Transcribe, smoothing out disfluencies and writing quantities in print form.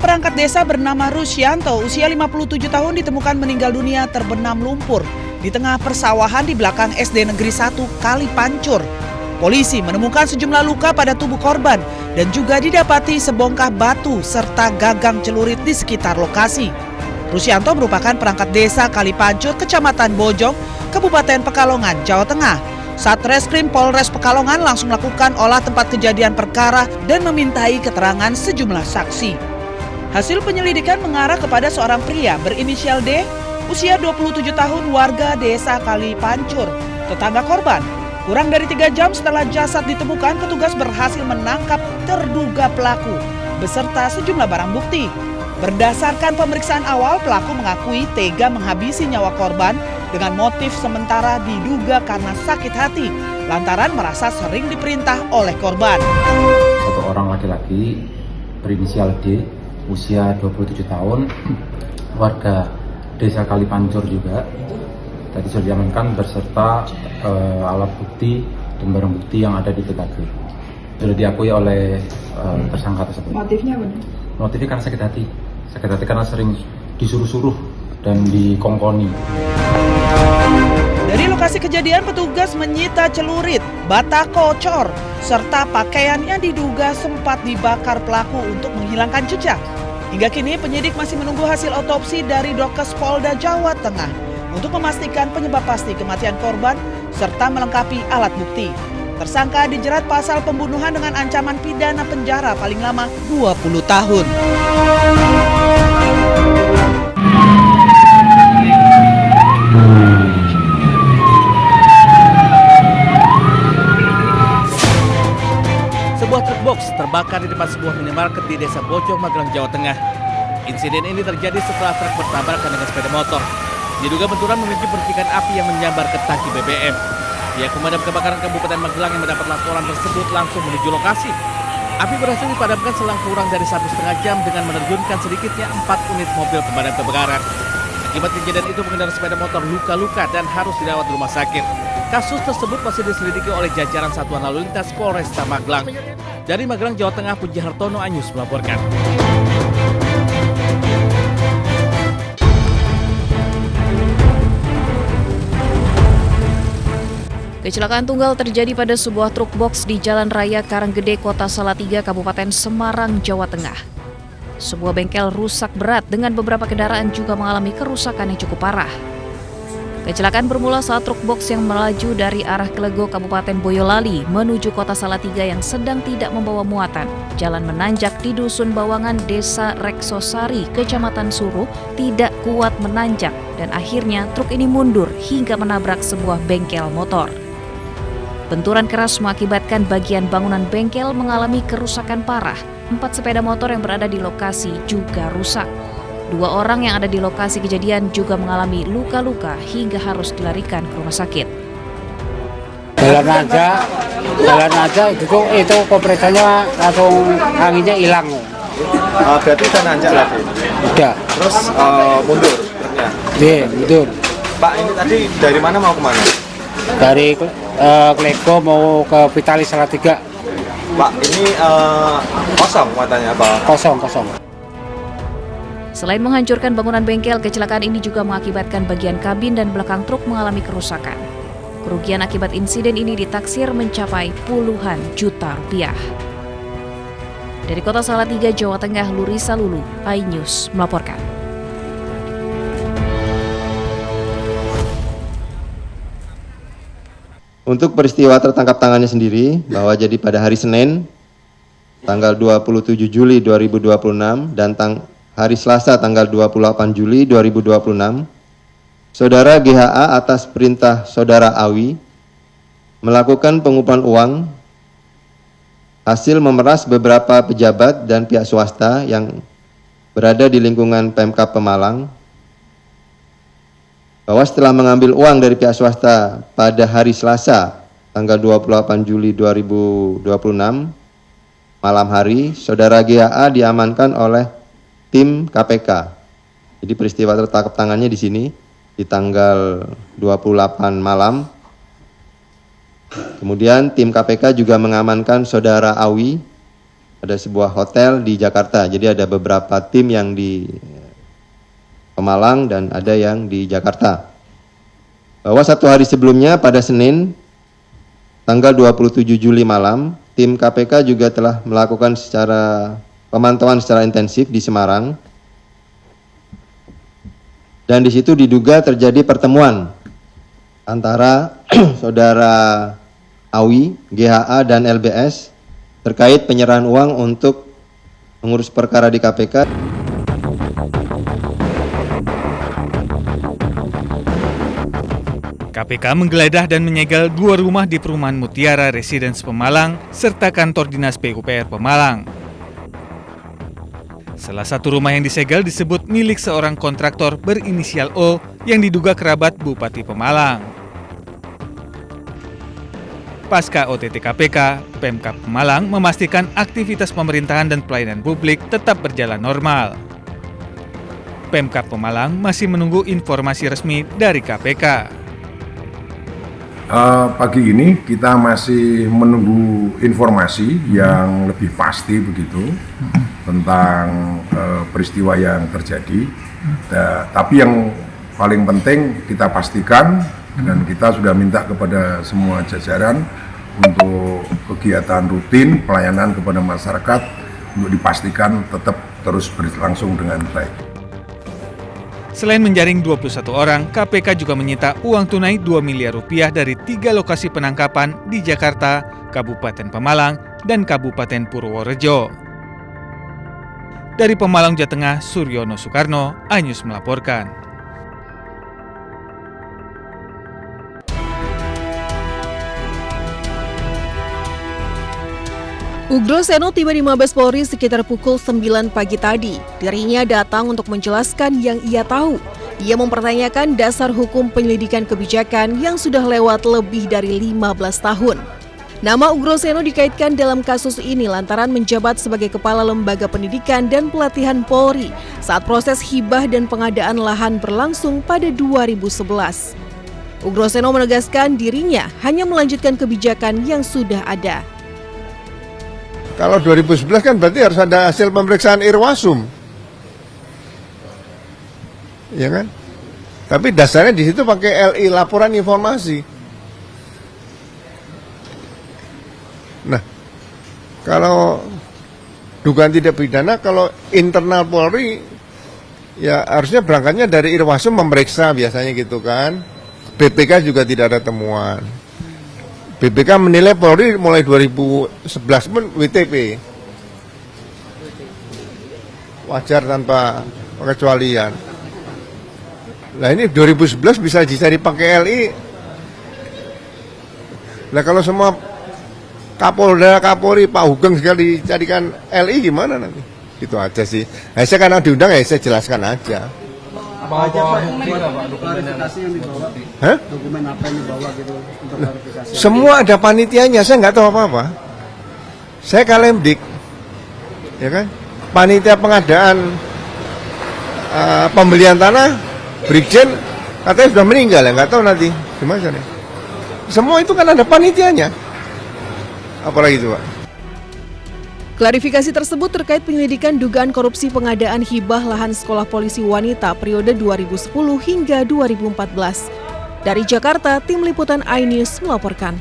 Perangkat desa bernama Rusyanto, usia 57 tahun ditemukan meninggal dunia terbenam lumpur di tengah persawahan di belakang SD Negeri 1 Kalipancur. Polisi menemukan sejumlah luka pada tubuh korban dan juga didapati sebongkah batu serta gagang celurit di sekitar lokasi. Rusyanto merupakan perangkat desa Kalipancur, Kecamatan Bojong, Kabupaten Pekalongan, Jawa Tengah. Satreskrim Polres Pekalongan langsung melakukan olah tempat kejadian perkara dan memintai keterangan sejumlah saksi. Hasil penyelidikan mengarah kepada seorang pria berinisial D, usia 27 tahun, warga desa Kalipancur, tetangga korban. Kurang dari 3 jam setelah jasad ditemukan, petugas berhasil menangkap terduga pelaku beserta sejumlah barang bukti. Berdasarkan pemeriksaan awal, pelaku mengakui tega menghabisi nyawa korban dengan motif sementara diduga karena sakit hati lantaran merasa sering diperintah oleh korban. Satu orang laki-laki berinisial D, usia 27 tahun, warga desa Kalipancur juga, tadi sudah diamankan beserta alat bukti dan barang bukti yang ada di TKP. Sudah diakui oleh tersangka tersebut. Motifnya apa? Motifnya karena sakit hati karena sering disuruh-suruh dan dikongkoni. Dari lokasi kejadian, petugas menyita celurit, bata kocor, serta pakaian yang diduga sempat dibakar pelaku untuk menghilangkan jejak. Hingga kini penyidik masih menunggu hasil otopsi dari Dokes Polda Jawa Tengah untuk memastikan penyebab pasti kematian korban serta melengkapi alat bukti. Tersangka dijerat pasal pembunuhan dengan ancaman pidana penjara paling lama 20 tahun. Sebuah truk box terbakar di depan sebuah minimarket di Desa Bojong, Magelang, Jawa Tengah. Insiden ini terjadi setelah truk bertabrakan dengan sepeda motor. Diduga benturan memicu percikan api yang menyambar ke tangki BBM. Pihak pemadam kebakaran Kabupaten Magelang yang mendapat laporan tersebut langsung menuju lokasi. Api berhasil dipadamkan selang kurang dari 1,5 jam dengan menerjunkan sedikitnya 4 unit mobil pemadam kebakaran. Akibat kejadian itu, pengendara sepeda motor luka-luka dan harus dirawat di rumah sakit. Kasus tersebut masih diselidiki oleh jajaran Satuan Lalu Lintas Polresta Magelang. Dari Magelang, Jawa Tengah, Puji Hartono Anyus melaporkan. Kecelakaan tunggal terjadi pada sebuah truk box di Jalan Raya Karanggede, Kota Salatiga, Kabupaten Semarang, Jawa Tengah. Sebuah bengkel rusak berat dengan beberapa kendaraan juga mengalami kerusakan yang cukup parah. Kecelakaan bermula saat truk box yang melaju dari arah Klego, Kabupaten Boyolali menuju Kota Salatiga yang sedang tidak membawa muatan. Jalan menanjak di Dusun Bawangan, Desa Reksosari, Kecamatan Suruh, tidak kuat menanjak dan akhirnya truk ini mundur hingga menabrak sebuah bengkel motor. Benturan keras mengakibatkan bagian bangunan bengkel mengalami kerusakan parah. 4 sepeda motor yang berada di lokasi juga rusak. 2 orang yang ada di lokasi kejadian juga mengalami luka-luka hingga harus dilarikan ke rumah sakit. Jalan aja itu kompresornya langsung anginnya hilang. Berarti udah nanjak lagi? Udah. Terus mundur truknya? Iya, mundur. Pak, ini tadi dari mana mau kemana? Dari Klego mau ke Vitalis Salatiga. Pak, ini kosong matanya apa? Kosong. Selain menghancurkan bangunan bengkel, kecelakaan ini juga mengakibatkan bagian kabin dan belakang truk mengalami kerusakan. Kerugian akibat insiden ini ditaksir mencapai puluhan juta rupiah. Dari Kota Salatiga, Jawa Tengah, Lurisa Lulu, iNews melaporkan. Untuk peristiwa tertangkap tangannya sendiri, bahwa jadi pada hari Senin, tanggal 27 Juli 2026, dan hari Selasa, tanggal 28 Juli 2026, Saudara GHA atas perintah Saudara Awi melakukan pengumpulan uang hasil memeras beberapa pejabat dan pihak swasta yang berada di lingkungan Pemkab Pemalang, bahwa setelah mengambil uang dari pihak swasta pada hari Selasa tanggal 28 Juli 2026 malam hari, Saudara GHA diamankan oleh tim KPK. Jadi peristiwa tertangkap tangannya di sini di tanggal 28 malam. Kemudian tim KPK juga mengamankan Saudara Awi ada sebuah hotel di Jakarta. Jadi ada beberapa tim yang di Pemalang dan ada yang di Jakarta. Bahwa 1 hari sebelumnya pada Senin, tanggal 27 Juli malam, tim KPK juga telah melakukan pemantauan secara intensif di Semarang. Dan di situ diduga terjadi pertemuan antara saudara Awi, GHA, dan LBS terkait penyerahan uang untuk mengurus perkara di KPK. KPK menggeledah dan menyegel 2 rumah di perumahan Mutiara Residence Pemalang serta kantor dinas PUPR Pemalang. Salah satu rumah yang disegel disebut milik seorang kontraktor berinisial O yang diduga kerabat Bupati Pemalang. Pasca OTT KPK, Pemkab Pemalang memastikan aktivitas pemerintahan dan pelayanan publik tetap berjalan normal. Pemkab Pemalang masih menunggu informasi resmi dari KPK. Pagi ini kita masih menunggu informasi yang lebih pasti begitu tentang peristiwa yang terjadi. Tapi yang paling penting kita pastikan dan kita sudah minta kepada semua jajaran untuk kegiatan rutin pelayanan kepada masyarakat untuk dipastikan tetap terus berlangsung dengan baik. Selain menjaring 21 orang, KPK juga menyita uang tunai 2 miliar rupiah dari 3 lokasi penangkapan di Jakarta, Kabupaten Pemalang, dan Kabupaten Purworejo. Dari Pemalang, Jawa Tengah, Suryono Soekarno, iNews melaporkan. Ugro Seno tiba di Mabes Polri sekitar pukul 9 pagi tadi. Dirinya datang untuk menjelaskan yang ia tahu. Ia mempertanyakan dasar hukum penyelidikan kebijakan yang sudah lewat lebih dari 15 tahun. Nama Ugro Seno dikaitkan dalam kasus ini lantaran menjabat sebagai Kepala Lembaga Pendidikan dan Pelatihan Polri saat proses hibah dan pengadaan lahan berlangsung pada 2011. Ugro Seno menegaskan dirinya hanya melanjutkan kebijakan yang sudah ada. Kalau 2011 kan berarti harus ada hasil pemeriksaan Irwasum, ya kan? Tapi dasarnya di situ pakai LI, laporan informasi. Nah, kalau dugaan tidak pidana, kalau internal Polri, ya harusnya berangkatnya dari Irwasum memeriksa biasanya gitu kan. BPK juga tidak ada temuan. BPK menilai Polri mulai 2011 pun WTP. Wajar tanpa pengecualian. Nah ini 2011 bisa dicari pakai LI. Nah kalau semua Kapolda, Kapolri, Pak Hugeng sekali dicarikan LI gimana nanti? Itu aja sih. Nah, saya karena diundang ya saya jelaskan aja. Apa aja Pak? Klarifikasi yang dibawa? Hah? Dokumen apa yang dibawa gitu untuk klarifikasi? Semua ada panitianya, saya nggak tahu apa-apa. Saya Kalemdik, ya kan? Panitia pengadaan pembelian tanah, Brigjen katanya sudah meninggal ya, nggak tahu nanti gimana nih. Semua itu kan ada panitianya. Apalagi itu Pak? Klarifikasi tersebut terkait penyelidikan dugaan korupsi pengadaan hibah lahan sekolah polisi wanita periode 2010 hingga 2014. Dari Jakarta, Tim Liputan iNews melaporkan.